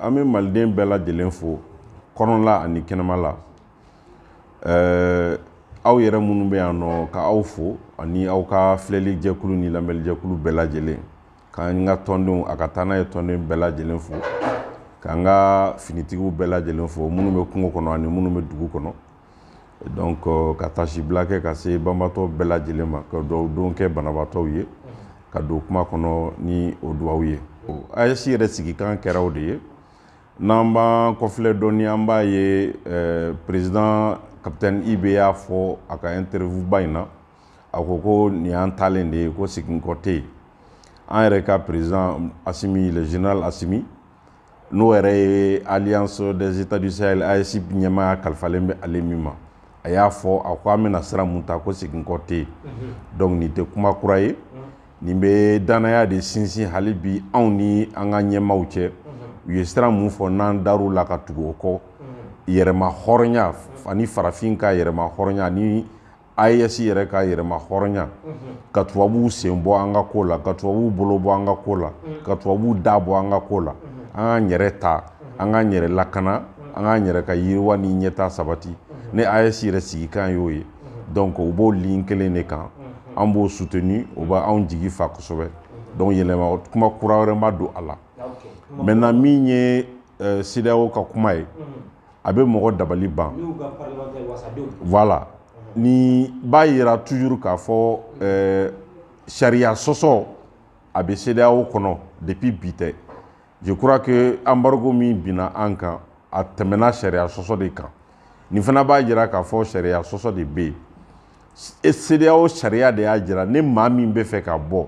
An bɛ maliden bɛɛ lajɛlen fo kɔnɔla ani kɛnɛma la. Aw yɛrɛ minnu bɛ yan nɔ ka aw fo ani aw ka filɛli jɛkulu ni lamɛnni jɛkulu bɛɛ lajɛlen. K'an ka tɔndenw a ka taa n'a ye tɔnden bɛɛ lajɛlen fo. K'an ka finitigiw bɛɛ lajɛlen fo minnu bɛ kungo kɔnɔ ani minnu bɛ dugu kɔnɔ. Donc ka tasibila kɛ ka se banbatɔ bɛɛ lajɛlen ma ka dugawu kɛ banabaatɔw ye ka don kuma kɔnɔ ni o dugawu ye. AES yɛrɛ sigikan kɛra o de ye. N'an b'an kɔfilɛ dɔɔni an b'a ye président capitaine IB y'a fɔ a ka interview ba in na a ko nin y'an talen de ye ko segin kɔ tɛ yen. An yɛrɛ ka président Assimi le général Assimi n'o yɛrɛ ye alliance des états du Sahel AES ɲɛmaaya kalifalen bɛ ale min ma a y'a fɔ a ko an bɛna sira mun ta ko segin kɔ tɛ yen. Donc nin tɛ kuma kura ye nin bɛ danaya de sinsin hali bi anw ni an ka ɲɛmaaw cɛ. U ye sira mun fɔ n'an dar'u la ka tugu o kɔ yɛrɛma hɔrɔnya ani farafin ka yɛrɛma hɔrɔnya ani AES yɛrɛ ka yɛrɛma hɔrɔnya ka tubabuw sen bɔ an ka ko la ka tubabuw bolo bɔ an ka ko la ka tubabuw da bɔ an ka ko la an k'an yɛrɛ ta an k'an yɛrɛ lakana an k'an yɛrɛ ka yiriwa ni ɲɛta sabati ne AES yɛrɛ sigikan y'o ye. Donc u b'o ligne kelen de kan an b'o soutenir o b'anw jigi fa kosɛbɛ. Donc yɛlɛma kuma kura wɛrɛ ma don a la. Maintenant min ye CEDEAO ka kuma ye a bɛ mɔgɔ dabali ban. Voilà ni b'a yira toujours k'a fɔ sariya sɔsɔ a bɛ CEDEAO kɔnɔ depuis bi tɛ. Je crois que embargo min binna an kan a tɛmɛna sariya sɔsɔ de kan. Nin fana b'a jira k'a fɔ sariya sɔsɔ de bɛ yen. CEDEAO sariya de y'a jira ni maa min bɛ fɛ ka bɔ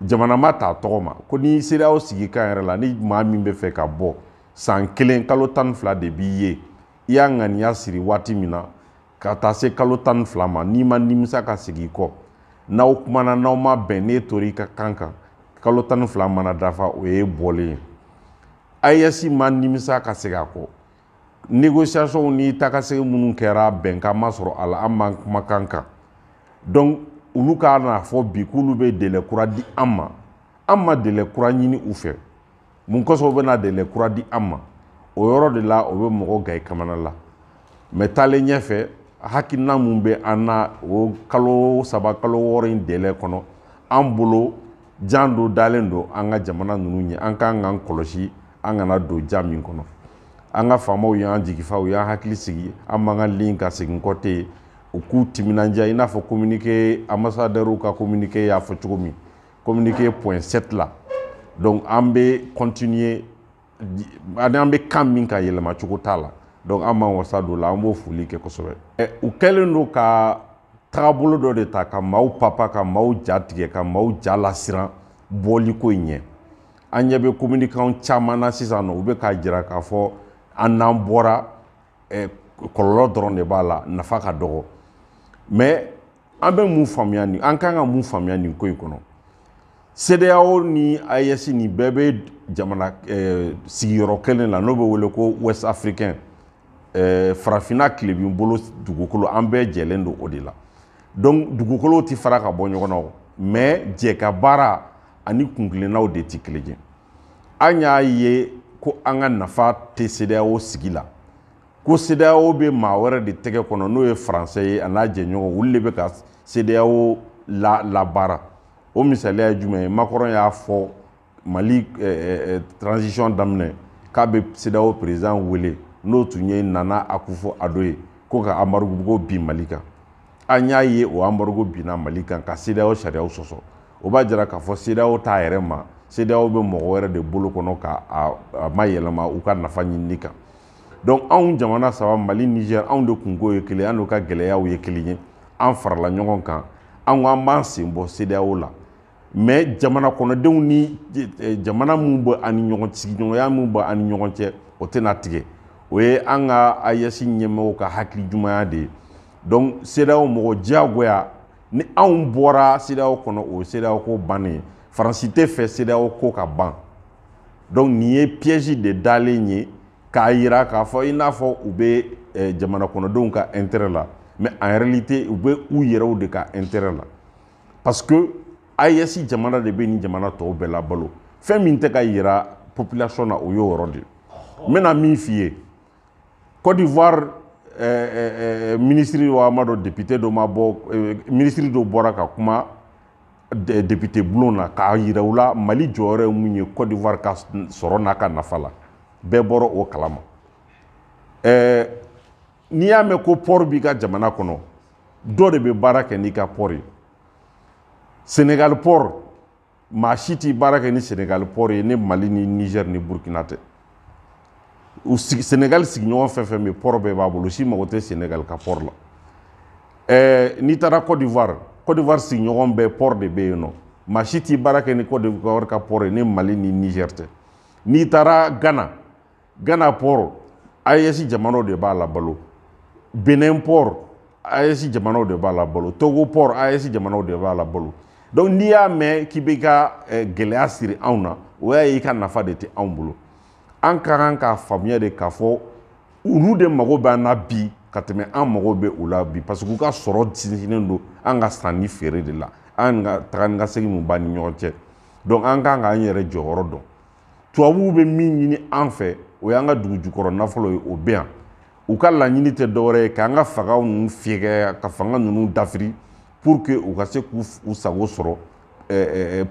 jamana ma t'a tɔgɔ ma ko ni CEDEAO sigikan yɛrɛ la ni maa min bɛ fɛ ka bɔ san 1 kalo 12 de b'i ye i y'a ŋaniya siri waati min na ka taa se kalo 12 ma n'i ma nimisa ka segin i kɔ n'aw kumana n'aw ma bɛn n'e tora i ka kan kan kalo 12 mana dafa o ye bɔlen ye. AES ma nimisa ka segin a kɔ négociation ni takasegin minnu kɛra bɛnkan ma sɔrɔ a la an m'an kumakan kan. Donc olu k'a n'a fɔ bi k'olu bɛ délai kura di an ma délai kura ɲini u fɛ mun kosɔn u bɛna délai kura di an ma o yɔrɔ de la o bɛ mɔgɔ ga i kamana la. Mais taalen ɲɛfɛ hakilina mun bɛ an na o kalo 3 kalo 6 in délai kɔnɔ an bolo jan do dalen don an ka jamana ninnu ɲɛ an k'an k'an kɔlɔsi an kana don jan min kɔnɔ. An ka faamaw y'an jigifa u y'an hakili sigi an man ka ligne ka segin kɔ tɛ yen. U k'u timinanja i n'a fɔ communiqué ambassadeur ka communiqué y'a fɔ cogo min communiqué point 7 la. Donc an bɛ continuer an bɛ kan min ka yɛlɛma cogo t'a la. Donc an m'an wasa don la an b'o foli kɛ kosɛbɛ. U kɛlen don ka tagabolo dɔ de ta ka maaw papa ka maaw ja tigɛ ka maaw ja lasiran bɔli ko in ɲɛ. An ɲɛ bɛ communiquant caman na sisan nɔ u bɛ k'a jira k'a fɔ an n'an bɔra kɔlɔlɔ dɔrɔn de b'a la nafa ka dɔgɔ. Mais an bɛ mun faamuya nin an kan ka mun faamuya nin ko in kɔnɔ. CEDEAO ni AES ni bɛɛ bɛ jamana sigiyɔrɔ kelen la n'o bɛ wele ko Ouest Africain farafinna tilebin bolo dugukolo an bɛɛ jɛlen don o de la. Donc dugukolow tɛ fara ka bɔ ɲɔgɔn na mais jɛ ka baara ani kunkilennaw de tɛ kelen ye. An y'a ye ko an ka nafa tɛ CEDEAO sigi la. Ko CEDEAO bɛ maa wɛrɛ de tɛgɛ kɔnɔ n'o ye Faransɛ ye a n'a jɛɲɔgɔn olu de bɛ ka CEDEAO labaara. O misaliya ye jumɛn ye Macron y'a fɔ Mali transition daminɛ k'a bɛ CEDEAO président wele n'o tun ye Nana Akufo-Addo ye ko ka embargo bin Mali kan. An y'a ye o embargo binna Mali kan ka CEDEAO sariyaw sɔsɔ. O b'a jira k'a fɔ CEDEAO t'a yɛrɛ ma CEDEAO bɛ mɔgɔ wɛrɛ de bolo kɔnɔ ka a mayɛlɛma u ka nafa ɲinini kan. Donc anw jamana saba Mali Niger anw de kungo ye kelen an n'u ka gɛlɛyaw ye kelen ye an farala ɲɔgɔn kan an ko an b'an sen bɔ CEDEAO la. Mais jamana kɔnɔdenw ni jamana mun bɛ ani ɲɔgɔn sigiɲɔgɔnya mun bɛ ani ɲɔgɔn cɛ o tɛna tigɛ o ye an ka AES ɲɛmɔgɔw ka hakili jumanya de ye. Donc CEDEAO mɔgɔ diyagoya ni anw bɔra CEDEAO kɔnɔ o ye CEDEAO ko bannen ye Faransi tɛ fɛ CEDEAO ko ka ban. Donc nin ye piège de dalen ye k'a yira k'a fɔ i n'a fɔ u bɛ jamana kɔnɔdenw ka intérêt la mais en réalité u bɛ u yɛrɛw de ka intérêt la parce que AES jamana de bɛ nin jamana tɔw bɛɛ labalo fɛn min tɛ ka yira population na o y'o yɔrɔ de n bɛna min f'i ye Côte d'Ivoire ministre wa amado député dɔ ma bɔ ministre dɔ bɔra ka kuma député bulon na k'a yira u la Mali jɔyɔrɔ ye mun ye Côte d'Ivoire ka sɔrɔ n'a ka nafa la bɛɛ bɔra o kalama n'i y'a mɛn ko port b'i ka jamana kɔnɔ dɔ de bɛ baara kɛ n'i ka port ye Sénégal port maa si t'i baara kɛ ni Sénégal port ye ni Mali ni Niger ni Burkina tɛ Sénégal sigiɲɔgɔn fɛn fɛn bɛ port bɛɛ b'a bolo si mago tɛ Sénégal ka port la n'i taara Côte d'Ivoire sigiɲɔgɔn bɛɛ port de bɛ yen nɔ maa si t'i baara kɛ ni Côte d'Ivoire ka port ye ni Mali ni Niger tɛ n'i taara Ghana port AES jamanaw de b'a labalo Benin port AES jamanaw de b'a labalo Togo port AES jamanaw de b'a labalo donc n'i y'a mɛn k'i bɛ ka gɛlɛya siri anw na o y'a ye i ka nafa de tɛ anw bolo an ka kan k'a faamuya de k'a fɔ olu de mago b'an na bi ka tɛmɛ an mago bɛ u la bi parce que u ka sɔrɔ sinsinnen don an ka sanni feere de la an ka taga ni ka segin mun b'an ni ɲɔgɔn cɛ donc an kan k'an yɛrɛ jɔyɔrɔ dɔn tubabuw bɛ min ɲini an fɛ o y'an ka dugu jukɔrɔ nafolo ye o bɛ yan u ka laɲini tɛ dɔwɛrɛ ye k'an ka fagaw ninnu fiyɛkɛ ka fanga ninnu dafiri pour que u ka se k'u sago sɔrɔ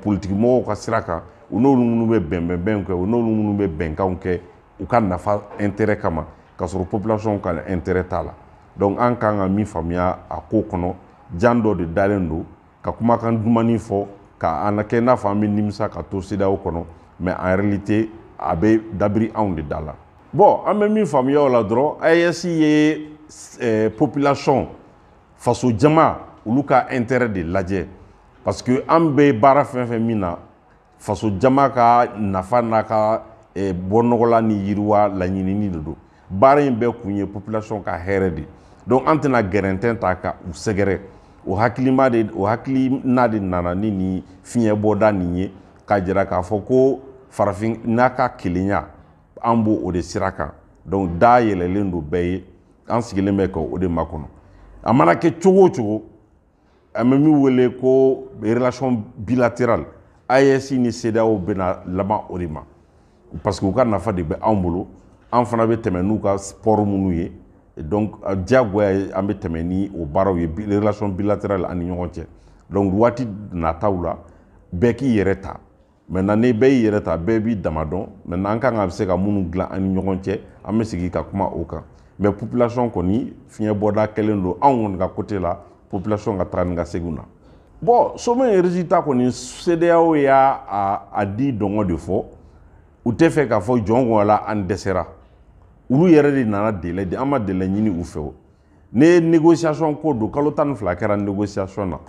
politikimɔgɔw ka sira kan u n'olu minnu bɛ bɛnbɛnbɛnw kɛ u n'olu minnu bɛ bɛnkanw kɛ u ka nafa intérêt kama ka sɔrɔ population ka intérêt t'a la donc an kan ka min faamuya a ko kɔnɔ jan dɔ de dalen don ka kumakan dumani fɔ ka an kɛ n'a fɔ an bɛ nimisa ka to CEDEAO kɔnɔ mais en réalité a bɛ dabiri anw de da la bon an bɛ min faamuya o la dɔrɔn AES ye population faso jama olu ka intérêt de lajɛ parce que an bɛ baara fɛn fɛn min na faso jama ka nafa n'a ka bɔnɔgɔla ni yiriwa laɲinini de don baara in bɛɛ kun ye population ka hɛrɛ de donc an tɛna gɛrɛntɛn ta ka u sɛgɛrɛ o hakilina de nana ni nin fiɲɛ bɔda nin ye k'a jira k'a fɔ ko farafin n'a ka kelenya an b'o o de sira kan donc da yɛlɛlen don bɛɛ ye an sigilen bɛ ka o de makɔnɔ a mana kɛ cogo o cogo an bɛ min wele ko relation bilatérale AES ni CEDEAO bɛna laban o de ma parce que u ka nafa de bɛ anw bolo an fana bɛ tɛmɛ n'u ka port minnu ye donc diyagoya ye an bɛ tɛmɛ ni o baaraw ye relation bilatérale ani ɲɔgɔn cɛ donc waati nataw la bɛɛ k'i yɛrɛ ta maintenant ni bɛɛ y'i yɛrɛ ta bɛɛ b'i dama dɔn maintenant an kan ka se ka minnu dilan an ni ɲɔgɔn cɛ an bɛ segin ka kuma o kan mais population kɔni fiɲɛ bɔda kɛlen don anw kɔni ka côté la population ka taga ni ka segin na bon sommet résultat kɔni CEDEAO y'a di dɔngɔ de fɔ u tɛ fɛ k'a fɔ jɔn kɔnɔla an dɛsɛra olu yɛrɛ de nana délai di an ma délai ɲini u fɛ o ne négociation ko don kalo 12 kɛra négociation na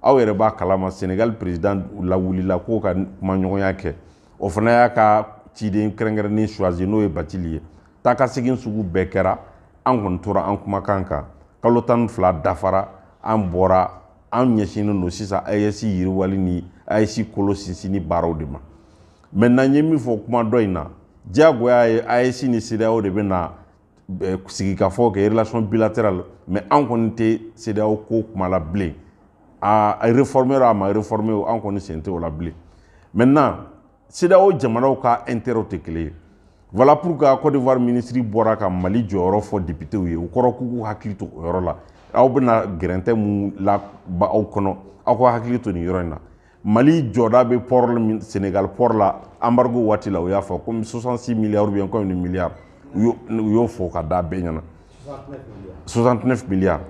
aw yɛrɛ b'a kalama Sénégal président lawulila k'o ka kumaɲɔgɔnya kɛ o fana y'a ka ciden kɛrɛnkɛrɛnnen choisi n'o ye Batili ye taa ka segin sugu bɛɛ kɛra an kɔni tora an kumakan kan kalo 12 dafara an bɔra an ɲɛsinnen don sisan AES yiriwali ni AES kolo sinsinni baaraw de ma maintenant n ye min fɔ kuma dɔ in na diyagoya ye AES ni CEDEAO de bɛna sigi ka fɔ kɛ relation bilatérale mais an kɔni tɛ CEDEAO ko kuma la bilen a réformer a ma réformer o an kɔni sen tɛ o la bilen maintenant CEDEAO jamanaw ka intérêt tɛ kelen ye voilà pourquoi Côte d'Ivoire ministre bɔra ka Mali jɔyɔrɔ fɔ députéw ye o kɔrɔ k'u k'u hakili to o yɔrɔ la aw bɛna gɛrɛntɛ mun laba aw kɔnɔ aw ka hakili to nin yɔrɔ in na Mali jɔda bɛ port Sénégal port la embargo waati la o y'a fɔ comme 66 milliards ou bien comme une milliard u y'o fɔ ka da bɛɛ ɲɛna 69 milliards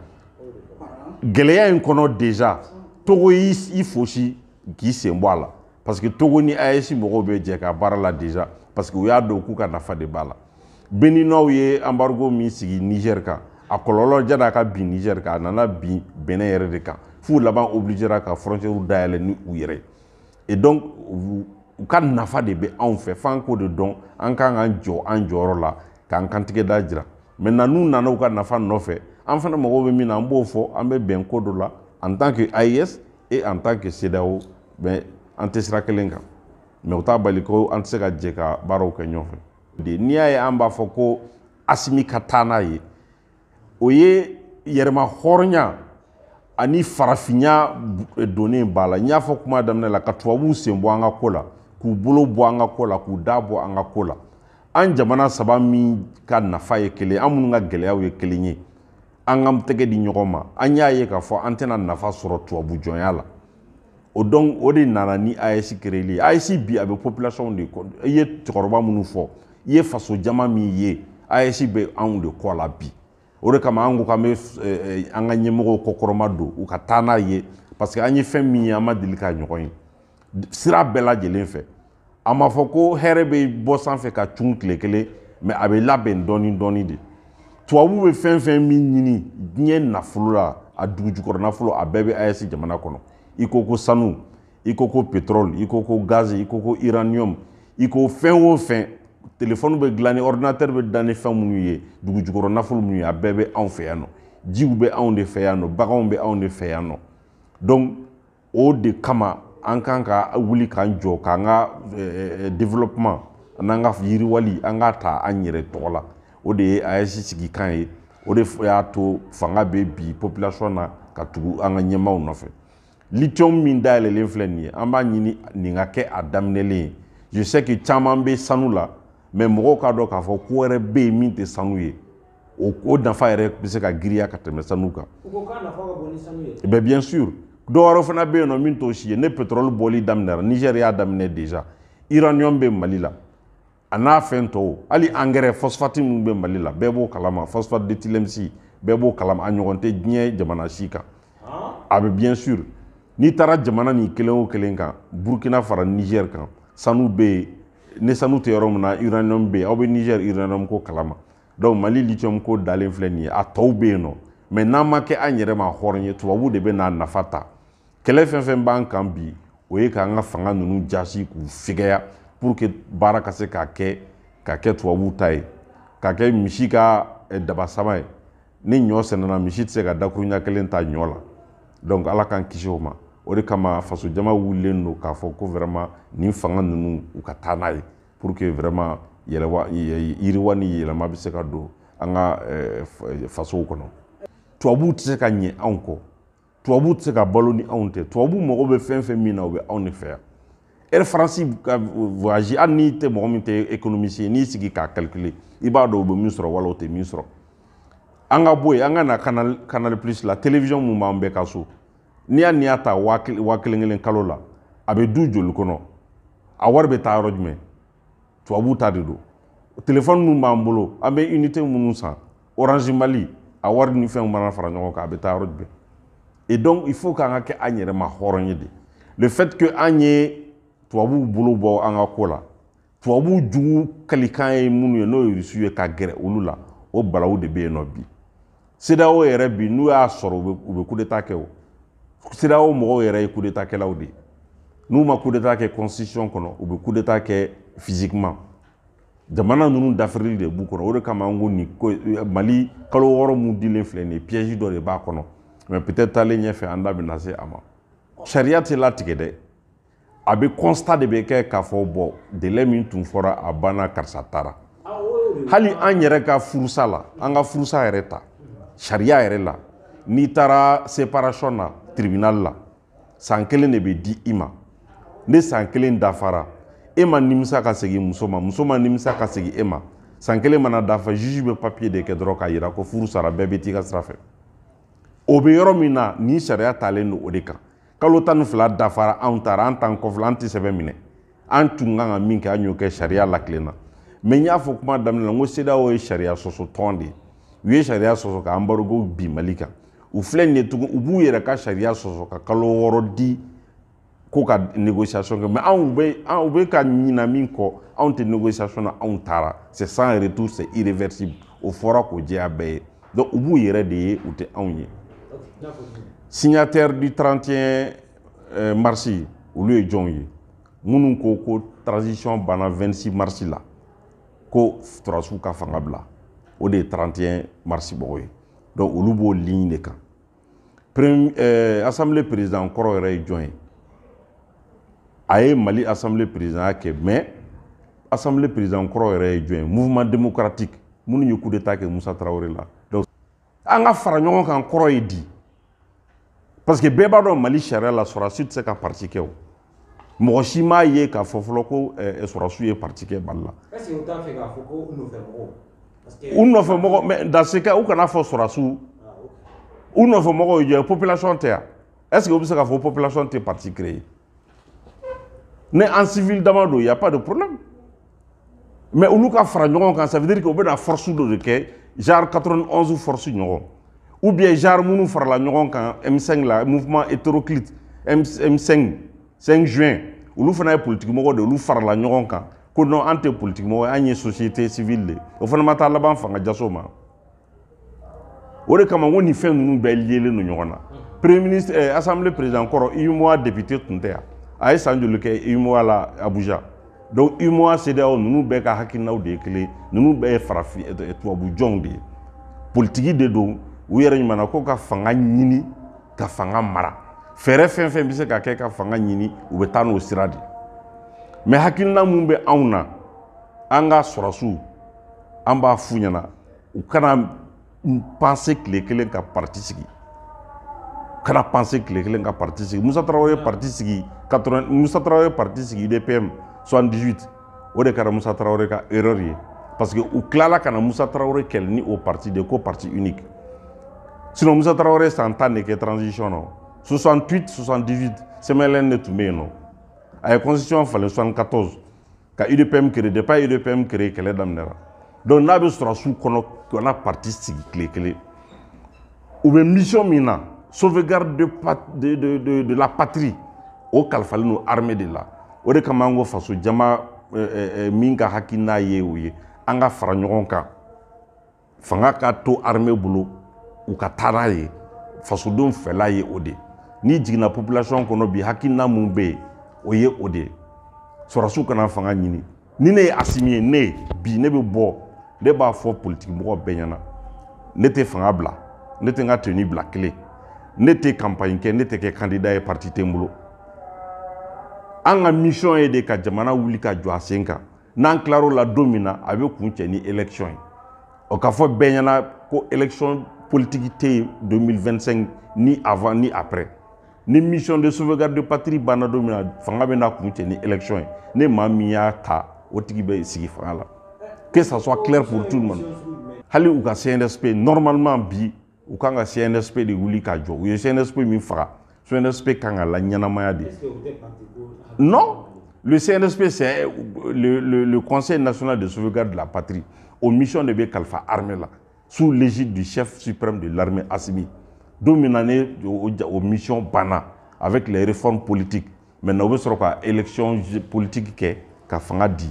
gɛlɛya in kɔnɔ déjà Togo y'i fosi k'i sen bɔ a la parce que Togo ni AES mɔgɔw bɛ jɛ ka baara la déjà parce que u y'a dɔn k'u ka nafa de b'a la Béninois ye embargo min sigi Niger kan a kɔlɔlɔ jana a ka bin Niger kan a nana bin Benin yɛrɛ de kan f'u laban obligera ka frontière dayɛlɛ ni u yɛrɛ et donc u ka nafa de bɛ anw fɛ f'an k'o de dɔn an kan k'an jɔ an jɔyɔrɔ la k'an kantigɛda jira maintenant n'u nana u ka nafa nɔfɛ an fana mago bɛ min na an b'o fɔ an bɛ bɛn ko dɔ la en tant que AES et en tant que CEDEAO mais an tɛ sira kelen kan mais u t'a bali ko an tɛ se ka jɛ ka baaraw kɛ ɲɔgɔn fɛ n'i y'a ye an b'a fɔ ko Assimi ka taa n'a ye o ye yɛrɛma hɔrɔnya ani farafinya donnen b'a la n y'a fɔ kuma daminɛ la ka tubabuw sen bɔ an ka ko la k'u bolo bɔ an ka ko la k'u da bɔ an ka ko la an jamana saba min ka nafa ye kelen an minnu ka gɛlɛyaw ye kelen ye an ka tɛgɛ di ɲɔgɔn ma an y'a ye k'a fɔ an tɛna nafa sɔrɔ tubabu jɔnya la o donc o de nana ni AES créeli ye AES bi a bɛ population de kɔ i ye cɛkɔrɔba minnu fɔ i ye faso jama min ye AES bɛ anw de kɔ la bi o de kama an ko k'an bɛ an ka ɲɛmɔgɔw kɔkɔrɔma don u ka taa n'a ye parce que an ye fɛn min ye an ma deli k'a ɲɔgɔn ye sira bɛɛ lajɛlen fɛ a ma fɔ ko hɛrɛ bɛ bɔ sanfɛ ka cun tile kelen mais a bɛ labɛn dɔɔni dɔɔni de tubabu bɛ fɛn fɛn min ɲini diɲɛ nafolo la a dugujukɔrɔ nafolo a bɛɛ bɛ AES jamana kɔnɔ i ko ko sanu i ko ko pétrole i ko ko gaz i ko ko uranium i ko fɛn o fɛn téléphone bɛ dilan ni ordinateur bɛ dilan ni fɛn minnu ye dugujukɔrɔ nafolo minnu ye a bɛɛ bɛ anw fɛ yan nɔ jiw bɛ anw de fɛ yan nɔ baganw bɛ anw de fɛ yan nɔ donc o de kama an kan ka wuli k'an jɔ k'an ka développement n'an ka yiriwali an ka ta an yɛrɛ tɔgɔ la o de ye AES sigikan ye o de y'a to fanga bɛ bi population na ka tugu an ka ɲɛmaaw nɔfɛ lithium min dayɛlɛlen filɛ nin ye an b'a ɲini nin ka kɛ a daminɛlen ye je sais que caman bɛ sanu la mais mɔgɔw k'a dɔn k'a fɔ ko wɛrɛ bɛ yen min tɛ sanu ye o nafa yɛrɛ bɛ se ka giriya ka tɛmɛ sanu kan. u ko k'a nafa ka bon ni sanu ye. mais bien sûr dɔw wɛrɛ fana bɛ yen nɔ min t'o si ye ne pétrole bɔli daminɛra Niger y'a daminɛ déjà uranium bɛ Mali la a n'a fɛn tɔw hali engrais phosphate min bɛ Mali la bɛɛ b'o kalama phosphate d'éthylensi bɛɛ b'o kalama a ɲɔgɔn tɛ diɲɛ jamana si kan a bɛ bien sûr n'i taara jamana nin kelen o kelen kan Burkina fara Niger kan sanu bɛ yen ni sanu tɛ yɔrɔ min na uranium bɛ yen aw bɛ Niger uranium ko kalama donc Mali lithium ko dalen filɛ nin ye a tɔw bɛ yen nɔ mais n'an ma kɛ an yɛrɛ ma hɔrɔn ye tubabu de bɛ n'a nafa ta kɛlɛ fɛn fɛn b'an kan bi o ye k'an ka fanga ninnu jasi k'u fɛgɛya pour que baara ka se ka kɛ tubabu ta ye ka kɛ misi ka dabasama ye ni ɲɔ sɛnɛna misi tɛ se ka dakuruɲa kelen ta ɲɔ la donc ala k'an kisi o ma o de kama faso jama wulilen don k'a fɔ ko vraiment nin fanga ninnu u ka taa n'a ye pour que vraiment yiriwa ni yɛlɛma bɛ se ka don an ka fasow kɔnɔ tubabu tɛ se ka ɲɛ anw kɔ tubabu tɛ se ka balo ni anw tɛ tubabu mago bɛ fɛn fɛn min na o bɛ anw de fɛ yan Air France ka voyage hali n'i tɛ mɔgɔ min tɛ économiste ye n'i sigi k'a calculer i b'a dɔn o bɛ min sɔrɔ wala o tɛ min sɔrɔ an ka bɔ yen an ka na Canal Plus la télévision mun b'an bɛɛ ka so n'i y'a ta 1000 kalo la a bɛ du joli kɔnɔ a wari bɛ taa yɔrɔ jumɛn tubabu ta de don téléphone mun b'an bolo an bɛ unité minnu san Orange Mali a wari ni fɛnw mana fara ɲɔgɔn kan a bɛ taa yɔrɔ jumɛn et donc il faut k'an ka kɛ an yɛrɛ ma hɔrɔn ye de le fait que an ye tubabu bolo bɔ an ka ko la tubabu jugu kalikan ye minnu ye n'o ye Rusiw ye ka gɛrɛ olu la o balawu de bɛ yen nɔ bi CEDEAO yɛrɛ bi n'u y'a sɔrɔ u bɛ coup d'état kɛ o CEDEAO mɔgɔw yɛrɛ ye coup d'état kɛlaw de ye n'u ma coup d'état kɛ constitution kɔnɔ u bɛ coup d'état kɛ physiquement jamana ninnu dafirili de b'u kɔnɔ o de kama an ko nin Mali kalo 6 mun dilen filɛ nin ye piège dɔ de b'a kɔnɔ mais peut-être taalen ɲɛfɛ an da bɛna se a ma sariya tɛ latigɛ dɛ a bɛ constat de bɛ kɛ k'a fɔ bɔn délai min tun fɔra a banna karisa taara hali an yɛrɛ ka furusa la an ka furusa yɛrɛ ta sariya yɛrɛ la n'i taara séparation na tribunal la san 1 de bɛ di i ma ni san 1 dafara e ma nimisa ka segin muso ma nimisa ka segin e ma san 1 mana dafa juge bɛ papier de kɛ dɔrɔn k'a jira ko furu sara bɛɛ bɛ t'i ka sira fɛ o bɛ yɔrɔ min na ni sariya talen don o de kan kalo 12 dafara anw taara an t'an kɔfilɛ an tɛ sɛbɛn minɛ an tun kan ka min kɛ an y'o kɛ sariya latilenna mais n y'a fɔ kuma daminɛ la n ko CEDEAO ye sariya sɔsɔ tɔn de ye u ye sariya sɔsɔ ka embargo bi Mali kan u filɛ nin ye tugun u b'u yɛrɛ ka sariya sɔsɔ ka kalo 6 di ko ka négociation kɛ mais u bɛ ka ɲina min kɔ anw tɛ négociation na anw taara c'est sans retour c'est irréversible o fɔra k'o jɛya bɛɛ ye donc u b'u yɛrɛ de ye u tɛ anw ye signataire du 31 mars olu ye jɔnw ye minnu ko transition banna 26 mars la ko Turasiw ka fanga bila o de ye 31 mars mɔgɔw ye donc olu b'o ligne de kan assemblée président kɔrɔ yɛrɛ ye jɔn ye a ye Mali assemblée président kɛ mais assemblée président kɔrɔ yɛrɛ ye jɔn ye mouvement démocratique minnu ye coup d'état kɛ Musa Tarawele la donc an ka fara ɲɔgɔn kan kɔrɔ ye di parce que bɛɛ b'a dɔn Mali sariya la sɔrɔdasi tɛ se ka parti kɛ o mɔgɔ si m'a ye k'a fɔ fɔlɔ ko sɔrɔsiw ye parti kɛ Mali la. Est-ce que o t'a fɛ k'a fɔ ko u nɔfɛ mɔgɔw? U nɔfɛ mɔgɔ mais dans ce cas u kana fɔ sɔrɔsiw. U nɔfɛ mɔgɔw ye population tɛ yan. Est-ce que u bɛ se k'a fɔ population tɛ parti créé? Ne en civil dama don, il y a pas de problème. Mais olu ka fara ɲɔgɔn kan, ça veut dire que u bɛna force dɔ de kɛ genre 91 force ɲɔgɔn. Ou bien genre minnu farala ɲɔgɔn kan M5 la mouvement hétéroclite M5 5 juin olu fana ye politique mɔgɔ de olu farala ɲɔgɔn kan ko non an tɛ politique mɔgɔ an ye société civile de o fana ma taa laban fanga jaso ma o de kama ko nin fɛn ninnu bɛɛ lielen don ɲɔgɔn na premier ministre assemblée président kɔrɔ UMOA député tun tɛ yan a ye san joli kɛ UMOA la Abuja donc UMOA CEDEAO ninnu bɛɛ ka hakilinaw de ye kelen ninnu bɛɛ ye farafin tubabu jɔnw de ye politique de don u yɛrɛ ɲuman na ko ka fanga ɲini ka fanga mara fɛɛrɛ fɛn fɛn bɛ se ka kɛ ka fanga ɲini u bɛ taa n'o sira de mais hakilina mun bɛ anw na an ka sɔrɔsiw an b'a f'u ɲɛna u kana penser tile kelen ka parti sigi kana penser tile kelen ka parti sigi Musa Traoré parti sigi 80 Musa Traoré parti sigi UDPM 78 o de kɛra Musa Traoré ka erreur ye parce que u tilala ka na Musa Traoré kɛlɛ ni o parti de ko parti unique. Sinon Musa Traoré san 10 de kɛ transition na 68 78 CMLN de tun bɛ yen nɔ a ye constitution falen 74 ka UDPM créé depuis UDPM créé kɛlɛ daminɛra donc n'a bɛ sɔrɔsiw kɔnɔ kana parti sigi tile kelen u bɛ mission min na sauvegarde de la patrie o kalifalen don armée de la o de kama an ko faso jama min ka hakilina ye o ye an ka fara ɲɔgɔn kan fanga ka to armée bolo u ka taa n'a ye fasodenw fɛla ye o de ni jiginna population kɔnɔ bi hakilina mun bɛ yen o ye o de sɔrɔsiw kana fanga ɲini ni ne ye Asimi ye ne bi ne bɛ bɔ ne b'a fɔ politique mɔgɔ bɛɛ ɲɛna ne tɛ fanga bila ne tɛ n ka tenue bila kelen ne tɛ campagne kɛ ne tɛ kɛ candidat ye parti tɛ n bolo an ka mission ye de ka jamana wuli ka jɔ a sen kan n'an tilar'o la don min na a bɛ kun cɛ ni élection ye o ka fɔ bɛɛ ɲɛna ko élection politique tɛ yen 2025 ni avant ni après ni mission de sauvegarde de patrie banna don min na fanga bɛ na kun cɛ ni élection ye ne maa min y'a ta o tigi bɛ sigi fanga la que ça soit clair pour tout le monde hali u ka CNSP normalement bi u kan ka CNSP de wuli ka jɔ u ye CNSP min faga CNSP kan ka la ɲɛnamaya de non le CNSP c'est le Conseil national de sauvegarde de la patrie aux missions de bɛ kalifa armée la sous l'égide du chef suprême de l'armée Assimi dominé aux missions banna avec les réformes politiques maintenant on veut sɔrɔ ka élection politique kɛ ka fanga di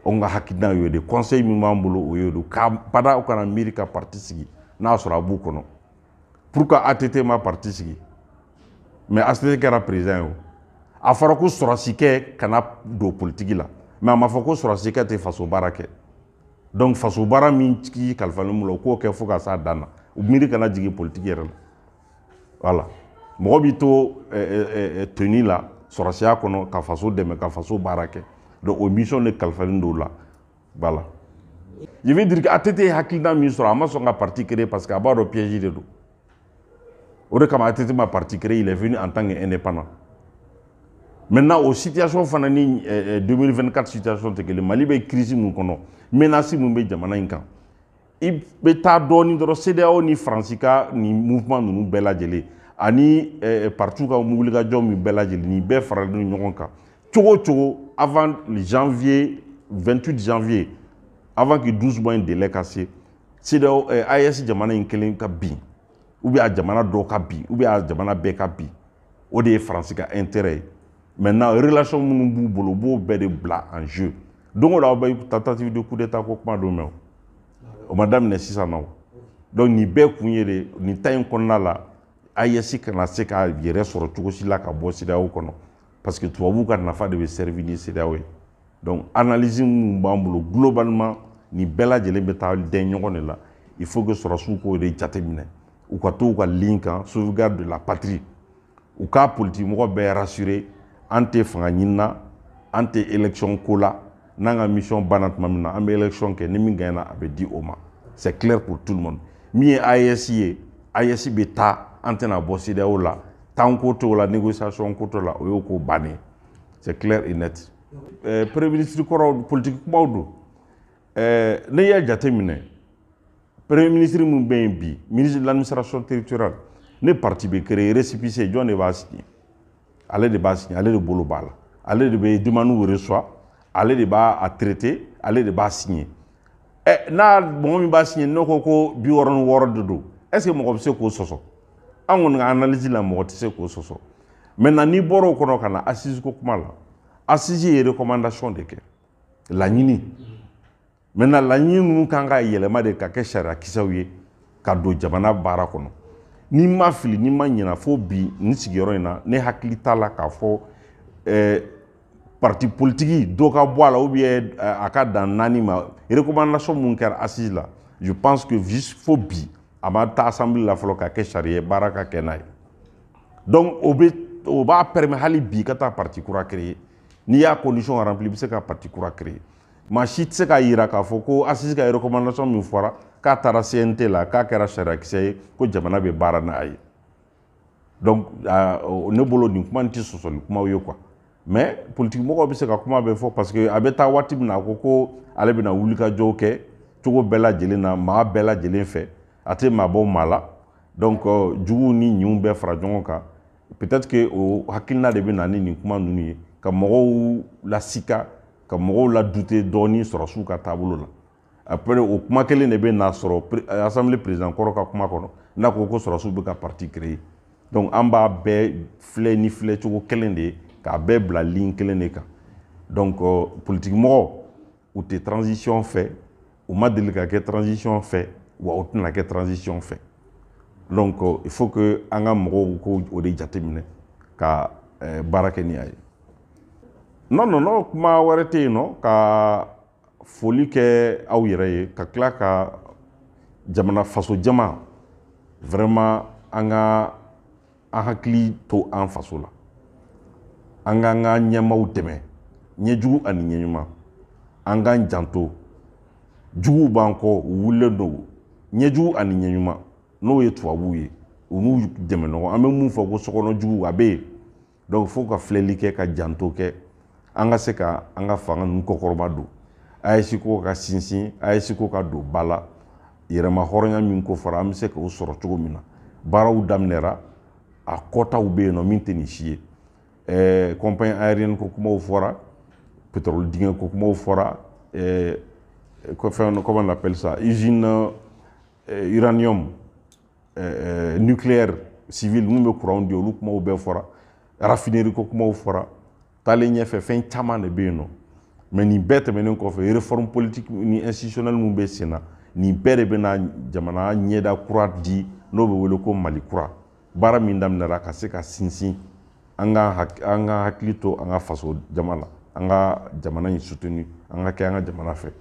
on ka hakilina y'o de conseil min b'an bolo o y'o de ka bada o kana miiri ka parti sigi n'a sɔrɔ a b'u kɔnɔ pourquoi ATT ma parti sigi mais ATT kɛra président ye o a fɔra ko sɔrɔsikɛ kana don politique la mais a ma fɔ ko sɔrɔsikɛ tɛ faso baara kɛ donc faso baara min tigi kalifalen b'u la o k'o kɛ fo ka s'a dan na u miiri kana jigin politique yɛrɛ la voilà mɔgɔ b'i to tenue la sɔrɔsiya kɔnɔ ka faso dɛmɛ ka faso baara kɛ donc o mission de kalifalen don la voilà je veux dire que ATT ye hakilina min sɔrɔ a ma sɔn ka parti créer parce que a b'a dɔn piège de don o de kama ATT ma parti créer il est venu en tant qu'indépendant maintenant o situation fana ni 2024 situation tɛ kelen Mali bɛ crise mun kɔnɔ menace mun bɛ jamana in kan i bɛ taa dɔɔni dɔrɔn CEDEAO ni Faransi ka ni mouvement ninnu bɛɛ lajɛlen ani partout ka wulikajɔ min bɛɛ lajɛlen ni bɛɛ faralen ɲɔgɔn kan cogo cogo avant janvier 28 janvier avant que 12 mois in délai ka se CEDEAO AES jamana in kelen ka bin ou bien a jamana dɔ ka bin ou bien a jamana bɛɛ ka bin o de ye Faransi ka intérêt ye maintenant relation minnu b'u bolo u b'o bɛɛ de bila en jeu don o don aw bɛ tentative de coup d'état ko kuma don mɛn o ma daminɛ sisan na o donc nin bɛɛ kun ye de nin ta in kɔnɔna la AES kana se ka yɛrɛ sɔrɔ cogo si la ka bɔ CEDEAO kɔnɔ parce que tubabuw ka nafa de bɛ servir ni CEDEAO ye donc analyse minnu b'an bolo globalement nin bɛɛ lajɛlen bɛ taa dɛn ɲɔgɔn de la il faut que sɔrɔsiw k'o de jateminɛ u ka to u ka ligne kan sauvegarde de la patrie u ka politique mɔgɔ bɛɛ rassurer an tɛ fanga ɲini na an tɛ élection ko la n'an ka mission banna tuma min na an bɛ élection kɛ ni min gagnera a bɛ di o ma c'est clair pour tout le monde min ye AES ye AES bɛ taa an tɛna bɔ CEDEAO la temps ko t'o la négociation ko t'o la o y'o ko bannen c'est clair et net. Premier ministre kɔrɔ politique kumaw don. Ne y'a jateminɛ premier ministre mun bɛ yen bi ministre de l'administration territoriale ne parti bɛ créer récépissé jɔn de b'a signer ale de b'a signer ale de bolo b'a la ale de bɛ demande reçoit ale de b'a traiter ale de b'a signer n'a mɔgɔ min b'a signer ne ko 66 de don est-ce que mɔgɔ bɛ se k'o sɔsɔ an kɔni ka analyse la mɔgɔ tɛ se k'o sɔsɔ maintenant n'i bɔra o kɔnɔ ka na assise ko kuma la assise ye recommandation de kɛ laɲini maintenant laɲini ninnu kan ka yɛlɛma de ka kɛ sariya kisɛw ye ka don jamana baara kɔnɔ n'i ma fili n'i ma ɲinɛ fo bi nin sigiyɔrɔ in na ne hakili t'a la k'a fɔ parti politique dɔ ka bɔ a la ou bien a ka dan 4 ma recommandation mun kɛra assise la je pense que juste fo bi a ma taa assemblée la fɔlɔ ka kɛ sariya baara ka kɛ n'a ye donc o b'a permettre hali bi ka taa parti kura créer n'i y'a condition rempli i bɛ se ka parti kura créer maa si tɛ se k'a yira k'a fɔ ko assise ka recommandation min fɔra k'a taara CNT la k'a kɛra sariya kisɛ ye ko jamana bɛ baara n'a ye donc ne bolo nin kuma in tɛ sɔsɔli kumaw ye quoi mais politique mɔgɔw bɛ se ka kuma bɛɛ fɔ parce que a bɛ taa waati min na a ko ale bɛna wulikajɔw kɛ cogo bɛɛ lajɛlen na maa bɛɛ lajɛlen fɛ a tɛ maa bɔ maa la donc juguw ni ɲinw bɛɛ fara ɲɔgɔn kan peut-être que o hakilina de bɛ na ni nin kuma ninnu ye ka mɔgɔw lasika ka mɔgɔw la douter dɔɔni sɔrɔsiw ka taabolo la après o kuma kelen de bɛ na sɔrɔ assemblée président kɔrɔ ka kuma kɔnɔ n'a ko sɔrɔsiw bɛ ka parti créer donc an b'a bɛɛ filɛ ni filɛ cogo kelen de ye k'a bɛɛ bila ligne kelen de kan donc politique mɔgɔw u tɛ transition fɛ u ma deli ka kɛ transition fɛ wa u tɛna kɛ transition fɛ donc il faut que an ka mɔgɔw ko o de jateminɛ ka baara kɛ ni a ye non kuma wɛrɛ tɛ yen nɔ ka foli kɛ aw yɛrɛ ye ka tila ka jamana faso jama vraiment an ka an hakili to an faso la an k'an ka ɲɛmaaw dɛmɛ ɲɛjugu ani ɲɛɲuman an k'an janto juguw b'an kɔ u wulilen don ɲɛjugu ani ɲɛɲuman n'o ye tubabuw ye u n'u dɛmɛ ɲɔgɔn an bɛ mun fɔ ko sokɔnɔ juguw a bɛ yen donc fo ka filɛli kɛ ka janto kɛ an ka se ka an ka fanga ninnu kɔkɔrɔba don AES ko ka sinsin AES ko ka don ba la yɛrɛma hɔrɔnya min ko fɔra an bɛ se k'o sɔrɔ cogo min na baaraw daminɛra a kɔtaw bɛ yen nɔ min tɛ nin si ye compagnie aérienne ko kumaw fɔra pétrole dingɛ ko kumaw fɔra comment on appelle ça usine uranium nucléaire civil mun bɛ courant di olu kumaw bɛɛ fɔra raffinerie ko kumaw fɔra taalen ɲɛfɛ fɛn caman de bɛ yen nɔ mais nin bɛɛ tɛmɛnen kɔfɛ réforme politique ni institutionnelle mun bɛ sen na nin bɛɛ de bɛna jamana ɲɛda kura di n'o bɛ wele ko Mali kura baara min daminɛra ka se ka sinsin an ka hakili to an ka faso jama la an ka jamana in soutenu an ka kɛ an ka jamana fɛ